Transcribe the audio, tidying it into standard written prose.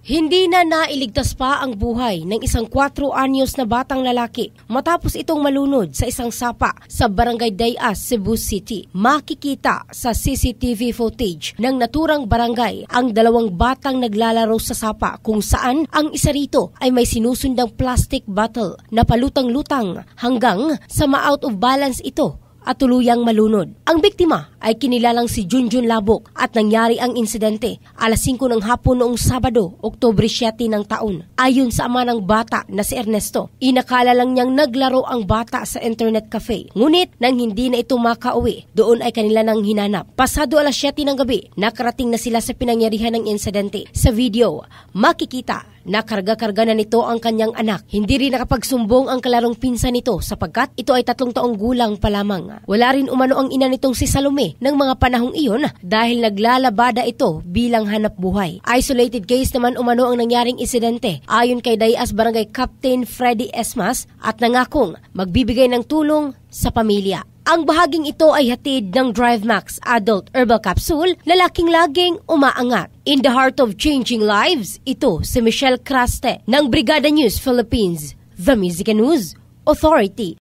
Hindi na nailigtas pa ang buhay ng isang 4 anyos na batang lalaki matapos itong malunod sa isang sapa sa Barangay Dayas, Cebu City. Makikita sa CCTV footage ng naturang barangay ang 2 batang naglalaro sa sapa kung saan ang isa rito ay may sinusundang plastic bottle na palutang-lutang hanggang sa ma-out of balance ito at tuluyang malunod. Ang biktima ay kinilalang si Junjun Labok at nangyari ang insidente alas 5 ng hapon noong Sabado, Oktubre 7 ng taon. Ayon sa ama ng bata na si Ernesto, inakala lang niyang naglaro ang bata sa internet cafe. Ngunit nang hindi na ito makauwi, doon ay kanila nang hinanap. Pasado alas 7 ng gabi, nakarating na sila sa pinangyarihan ng insidente. Sa video, makikita na karga-karga na nito ang kanyang anak. Hindi rin nakapagsumbong ang kalarong pinsan nito sapagkat ito ay 3 taong gulang pa lamang. Wala rin umano ang ina nitong si Salome ng mga panahong iyon dahil naglalabada ito bilang hanap buhay. Isolated case naman umano ang nangyaring insidente ayon kay Dayas Barangay Captain Freddy Esmas at nangakong magbibigay ng tulong sa pamilya. Ang bahaging ito ay hatid ng DriveMax Adult Herbal Capsule, lalaking laging umaangat. In the heart of changing lives, ito si Michelle Craste ng Brigada News Philippines, The Music and News Authority.